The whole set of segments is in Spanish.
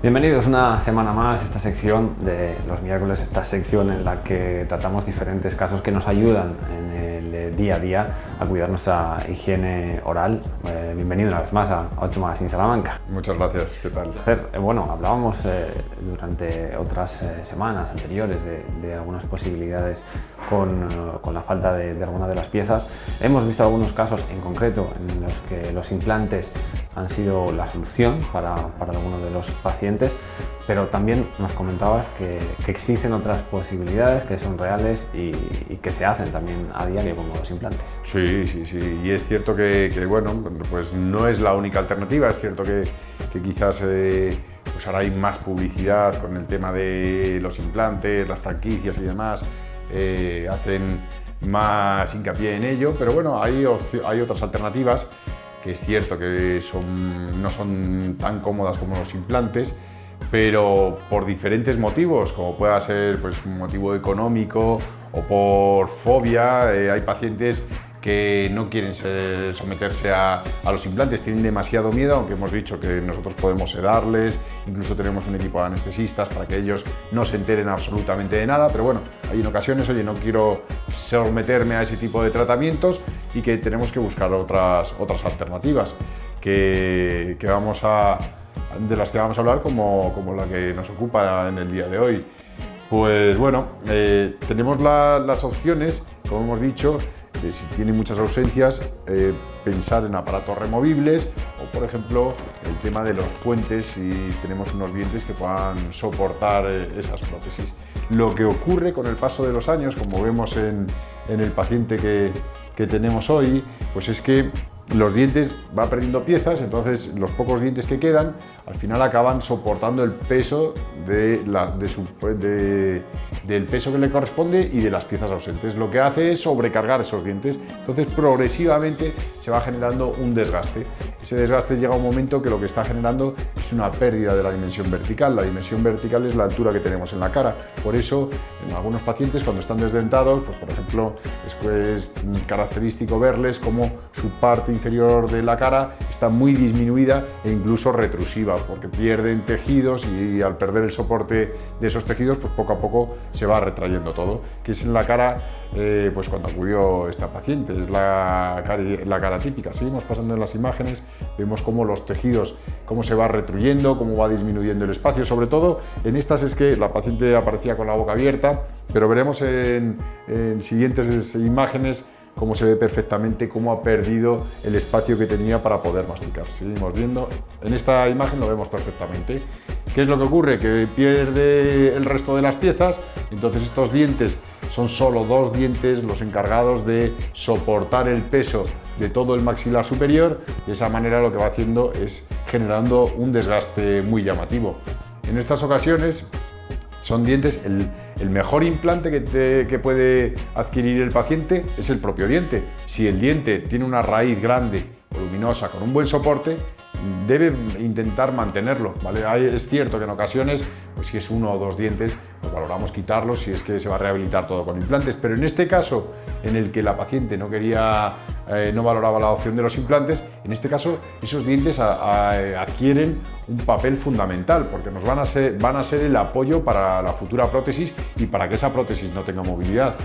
Bienvenidos una semana más a esta sección de los miércoles, esta sección en la que tratamos diferentes casos que nos ayudan en el día a día a cuidar nuestra higiene oral. Bienvenido una vez más a 8 Magazine Salamanca. Muchas gracias, ¿qué tal? Bueno, hablábamos durante otras semanas anteriores de algunas posibilidades con la falta de alguna de las piezas. Hemos visto algunos casos en concreto en los que los implantes han sido la solución para algunos de los pacientes, pero también nos comentabas que existen otras posibilidades que son reales y que se hacen también a diario como los implantes. Sí, y es cierto que bueno, pues no es la única alternativa. Es cierto que quizás pues ahora hay más publicidad con el tema de los implantes, las franquicias y demás, hacen más hincapié en ello, pero bueno, hay otras alternativas que es cierto que no son tan cómodas como los implantes, pero por diferentes motivos, como pueda ser pues, un motivo económico o por fobia. Hay pacientes que no quieren someterse a los implantes, tienen demasiado miedo, aunque hemos dicho que nosotros podemos sedarles, incluso tenemos un equipo de anestesistas para que ellos no se enteren absolutamente de nada, pero bueno, hay en ocasiones, oye, no quiero someterme a ese tipo de tratamientos y que tenemos que buscar otras alternativas de las que vamos a hablar como la que nos ocupa en el día de hoy. Pues bueno, tenemos las opciones, como hemos dicho, de si tiene muchas ausencias, pensar en aparatos removibles o, por ejemplo, el tema de los puentes si tenemos unos dientes que puedan soportar esas prótesis. Lo que ocurre con el paso de los años, como vemos en el paciente que tenemos hoy, pues es que los dientes van perdiendo piezas, entonces los pocos dientes que quedan al final acaban soportando el peso del peso que le corresponde y de las piezas ausentes. Lo que hace es sobrecargar esos dientes, entonces progresivamente se va generando un desgaste. Ese desgaste llega a un momento que lo que está generando es una pérdida de la dimensión vertical. La dimensión vertical es la altura que tenemos en la cara, por eso en algunos pacientes cuando están desdentados, pues por ejemplo es característico verles como su parte inferior de la cara está muy disminuida e incluso retrusiva, porque pierden tejidos y al perder el soporte de esos tejidos, pues poco a poco se va retrayendo todo, que es en la cara, pues cuando acudió esta paciente, es la cara típica. Seguimos pasando en las imágenes, vemos cómo los tejidos, cómo se va retruyendo, cómo va disminuyendo el espacio, sobre todo en estas es que la paciente aparecía con la boca abierta, pero veremos en siguientes imágenes cómo se ve perfectamente cómo ha perdido el espacio que tenía para poder masticar. Seguimos viendo, en esta imagen lo vemos perfectamente. ¿Qué es lo que ocurre? Que pierde el resto de las piezas, entonces estos dientes son solo dos dientes los encargados de soportar el peso de todo el maxilar superior. De esa manera lo que va haciendo es generando un desgaste muy llamativo. En estas ocasiones son dientes, el mejor implante que puede adquirir el paciente es el propio diente. Si el diente tiene una raíz grande, voluminosa, con un buen soporte, debe intentar mantenerlo, ¿vale? Es cierto que en ocasiones, pues si es uno o dos dientes, pues valoramos quitarlos si es que se va a rehabilitar todo con implantes, pero en este caso, en el que la paciente no valoraba la opción de los implantes, en este caso esos dientes adquieren un papel fundamental, porque nos van a ser el apoyo para la futura prótesis y para que esa prótesis no tenga movilidad.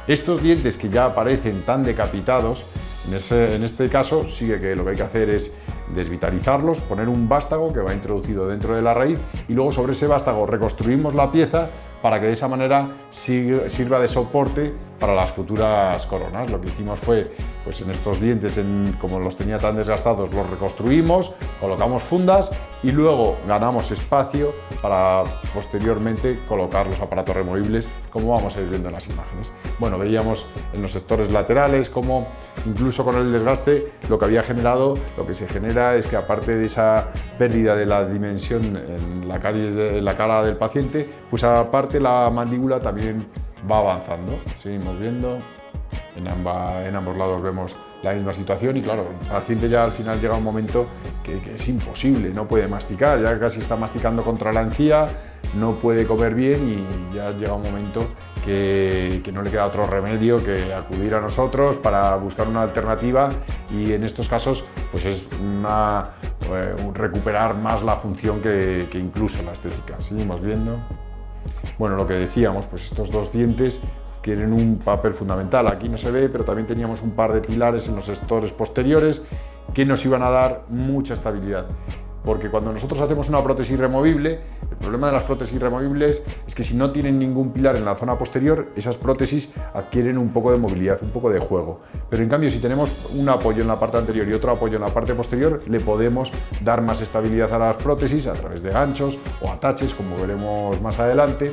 Estos dientes que ya aparecen tan decapitados, en este caso sí que lo que hay que hacer es desvitalizarlos, poner un vástago que va introducido dentro de la raíz y luego sobre ese vástago reconstruimos la pieza para que de esa manera sirva de soporte para las futuras coronas. Lo que hicimos fue, pues en estos dientes, como los tenía tan desgastados, los reconstruimos, colocamos fundas y luego ganamos espacio para posteriormente colocar los aparatos removibles, como vamos a ir viendo en las imágenes. Bueno, veíamos en los sectores laterales como incluso con el desgaste lo que había generado, lo que se genera es que aparte de esa pérdida de la dimensión en la cara del paciente, pues aparte la mandíbula también va avanzando. Seguimos viendo, en ambos lados vemos la misma situación y claro, el paciente ya al final llega un momento que es imposible, no puede masticar, ya casi está masticando contra la encía, no puede comer bien y ya llega un momento que no le queda otro remedio que acudir a nosotros para buscar una alternativa y en estos casos pues es recuperar más la función que incluso la estética. Seguimos viendo. Bueno, lo que decíamos, pues estos dos dientes tienen un papel fundamental. Aquí no se ve, pero también teníamos un par de pilares en los sectores posteriores que nos iban a dar mucha estabilidad. Porque cuando nosotros hacemos una prótesis removible, el problema de las prótesis removibles es que si no tienen ningún pilar en la zona posterior, esas prótesis adquieren un poco de movilidad, un poco de juego. Pero en cambio, si tenemos un apoyo en la parte anterior y otro apoyo en la parte posterior, le podemos dar más estabilidad a las prótesis a través de ganchos o ataches, como veremos más adelante,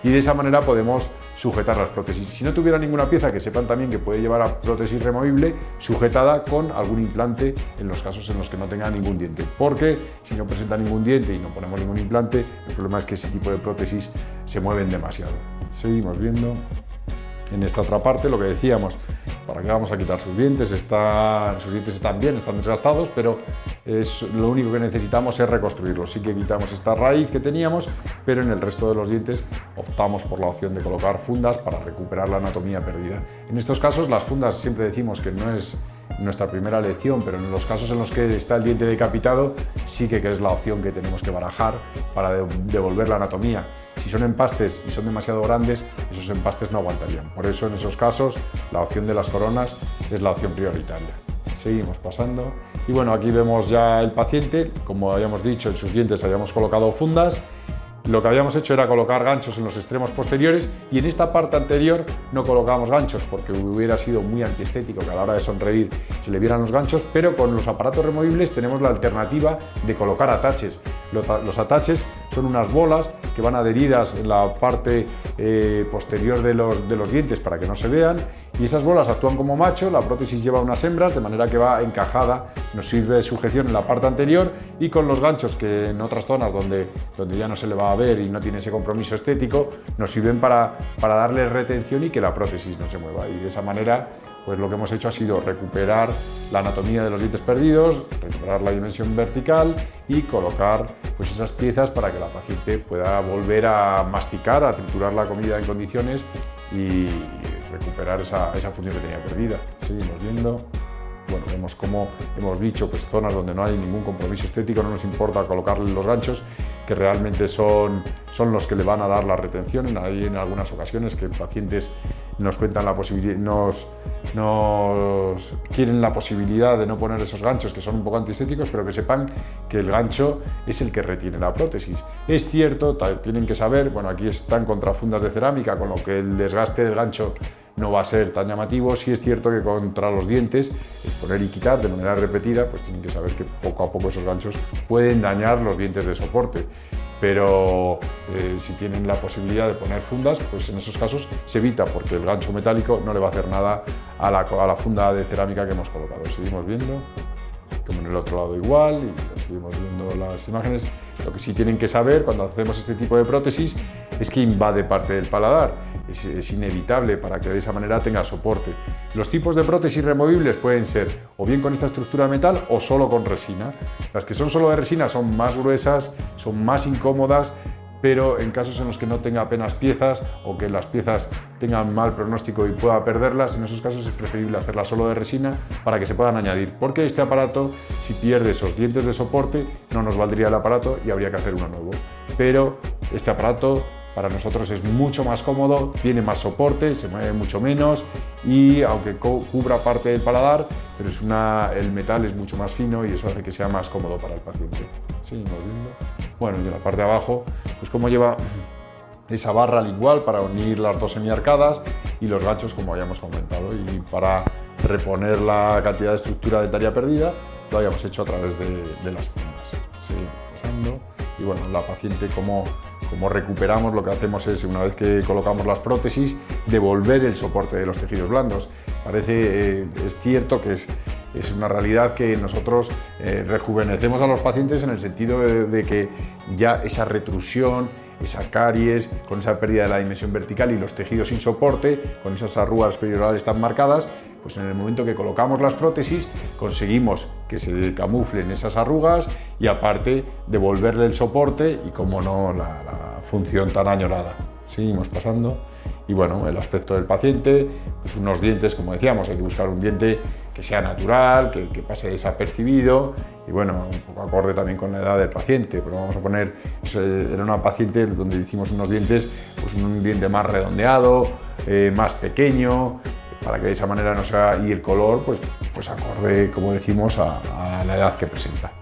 y de esa manera podemos sujetar las prótesis. Si no tuviera ninguna pieza, que sepan también que puede llevar a prótesis removible sujetada con algún implante en los casos en los que no tenga ningún diente, porque si no presenta ningún diente y no ponemos ningún implante, el problema es que ese tipo de prótesis se mueven demasiado. Seguimos viendo. En esta otra parte, lo que decíamos, ¿para qué vamos a quitar sus dientes? Sus dientes están bien, están desgastados, pero lo único que necesitamos es reconstruirlos. Sí que quitamos esta raíz que teníamos, pero en el resto de los dientes optamos por la opción de colocar fundas para recuperar la anatomía perdida. En estos casos, las fundas siempre decimos que no es nuestra primera elección, pero en los casos en los que está el diente decapitado, sí que es la opción que tenemos que barajar para devolver la anatomía. Si son empastes y son demasiado grandes, esos empastes no aguantarían. Por eso, en esos casos, la opción de las coronas es la opción prioritaria. Seguimos pasando. Y bueno, aquí vemos ya el paciente. Como habíamos dicho, en sus dientes habíamos colocado fundas. Lo que habíamos hecho era colocar ganchos en los extremos posteriores y en esta parte anterior no colocábamos ganchos porque hubiera sido muy antiestético que a la hora de sonreír se le vieran los ganchos, pero con los aparatos removibles tenemos la alternativa de colocar ataches. Los ataches son unas bolas que van adheridas en la parte posterior de los dientes para que no se vean, y esas bolas actúan como macho. La prótesis lleva unas hembras, de manera que va encajada, nos sirve de sujeción en la parte anterior, y con los ganchos que en otras zonas donde ya no se le va a ver y no tiene ese compromiso estético, nos sirven para darle retención y que la prótesis no se mueva. Y de esa manera, pues lo que hemos hecho ha sido recuperar la anatomía de los dientes perdidos, recuperar la dimensión vertical y colocar pues esas piezas para que la paciente pueda volver a masticar, a triturar la comida en condiciones y recuperar esa función que tenía perdida. Seguimos viendo. Bueno, vemos como hemos dicho, pues zonas donde no hay ningún compromiso estético, no nos importa colocarle los ganchos, que realmente son los que le van a dar la retención. Hay en algunas ocasiones que pacientes nos cuentan la posibilidad, nos quieren la posibilidad de no poner esos ganchos que son un poco antiestéticos, pero que sepan que el gancho es el que retiene la prótesis. Es cierto, tienen que saber, bueno, aquí están contra fundas de cerámica, con lo que el desgaste del gancho no va a ser tan llamativo. Sí es cierto que contra los dientes, el poner y quitar de manera repetida, pues tienen que saber que poco a poco esos ganchos pueden dañar los dientes de soporte. Pero si tienen la posibilidad de poner fundas, pues en esos casos se evita, porque el gancho metálico no le va a hacer nada a la funda de cerámica que hemos colocado. Seguimos viendo, como en el otro lado igual, y seguimos viendo las imágenes. Lo que sí tienen que saber cuando hacemos este tipo de prótesis es que invade parte del paladar. Es inevitable para que de esa manera tenga soporte. Los tipos de prótesis removibles pueden ser o bien con esta estructura de metal o solo con resina. Las que son solo de resina son más gruesas, son más incómodas, pero en casos en los que no tenga apenas piezas o que las piezas tengan mal pronóstico y pueda perderlas, en esos casos es preferible hacerlas solo de resina para que se puedan añadir, porque este aparato, si pierde esos dientes de soporte, no nos valdría el aparato y habría que hacer uno nuevo. Pero este aparato para nosotros es mucho más cómodo, tiene más soporte, se mueve mucho menos, y aunque cubra parte del paladar, pero el metal es mucho más fino y eso hace que sea más cómodo para el paciente. Seguimos viendo. Bueno, y en la parte de abajo, pues como lleva esa barra lingual para unir las dos semiarcadas y los ganchos, como habíamos comentado, y para reponer la cantidad de estructura dentaria perdida, lo habíamos hecho a través de las fundas. Seguimos pasando. Y bueno, la paciente, como recuperamos, lo que hacemos es, una vez que colocamos las prótesis, devolver el soporte de los tejidos blandos. Es cierto que es una realidad que nosotros rejuvenecemos a los pacientes en el sentido de que ya esa retrusión, esa caries, con esa pérdida de la dimensión vertical y los tejidos sin soporte, con esas arrugas periorales tan marcadas, pues en el momento que colocamos las prótesis conseguimos que se camuflen esas arrugas y aparte devolverle el soporte y, como no, la función tan añorada. Seguimos pasando. Y bueno, el aspecto del paciente, pues unos dientes, como decíamos, hay que buscar un diente que sea natural, que pase desapercibido y bueno, un poco acorde también con la edad del paciente. Pero vamos a poner, era una paciente donde hicimos unos dientes, pues un diente más redondeado, más pequeño, para que de esa manera no sea, y el color pues acorde, como decimos, a la edad que presenta.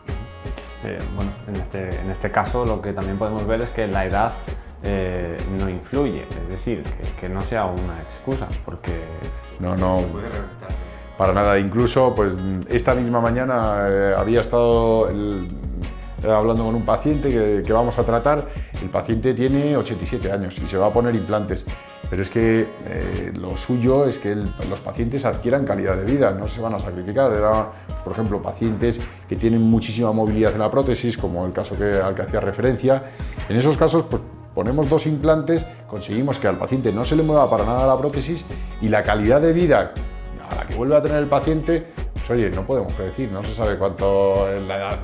Bueno, en este caso lo que también podemos ver es que la edad no influye, es decir, que no sea una excusa, porque no se puede reventar. Para nada. Incluso pues esta misma mañana había estado hablando con un paciente que vamos a tratar. El paciente tiene 87 años y se va a poner implantes, pero es que lo suyo es que los pacientes adquieran calidad de vida, no se van a sacrificar. Pues, por ejemplo, pacientes que tienen muchísima movilidad en la prótesis, como el caso al que hacía referencia. En esos casos, pues ponemos 2 implantes, conseguimos que al paciente no se le mueva para nada la prótesis y la calidad de vida a la que vuelve a tener el paciente, pues oye, no podemos predecir, no se sabe cuánto es la edad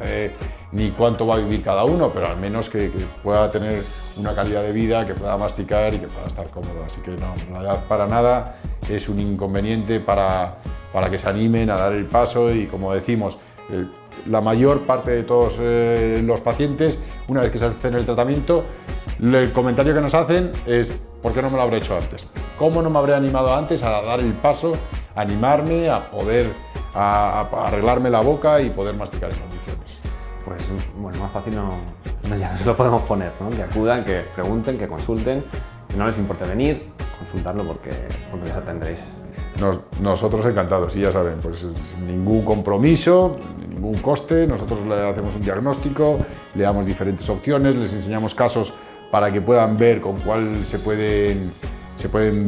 ni cuánto va a vivir cada uno, pero al menos que pueda tener una calidad de vida, que pueda masticar y que pueda estar cómodo. Así que no, la edad para nada es un inconveniente para que se animen a dar el paso y, como decimos, la mayor parte de todos los pacientes, una vez que se hacen el tratamiento, el comentario que nos hacen es: ¿por qué no me lo habré hecho antes? ¿Cómo no me habré animado antes a dar el paso, a animarme, a poder a arreglarme la boca y poder masticar en condiciones? Pues bueno, más fácil ya no se lo podemos poner, ¿no? Que acudan, que pregunten, que consulten, que no les importe venir, consultarlo porque les atendréis. Nosotros encantados, y ya saben, pues sin ningún compromiso, ningún coste. Nosotros le hacemos un diagnóstico, le damos diferentes opciones, les enseñamos casos para que puedan ver con cuál se pueden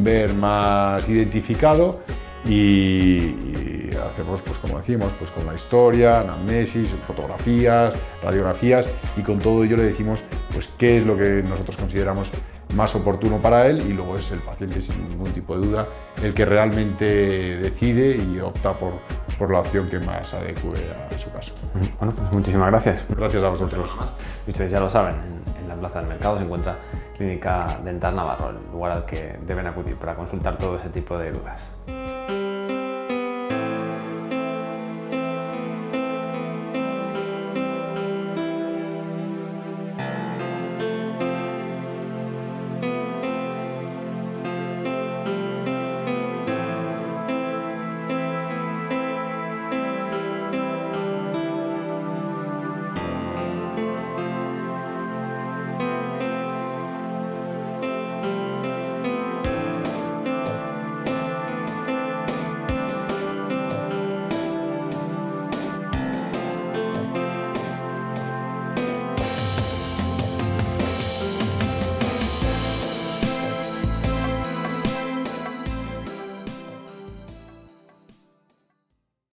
ver más identificado, y hacemos, pues como decimos, pues con la historia, anamnesis, fotografías, radiografías, y con todo ello le decimos pues qué es lo que nosotros consideramos más oportuno para él, y luego es el paciente, sin ningún tipo de duda, el que realmente decide y opta por la opción que más adecue a su caso. Bueno, pues muchísimas gracias. Gracias a vosotros. Y ustedes ya lo saben, en la Plaza del Mercado se encuentra Clínica Dental Navarro, el lugar al que deben acudir para consultar todo ese tipo de dudas.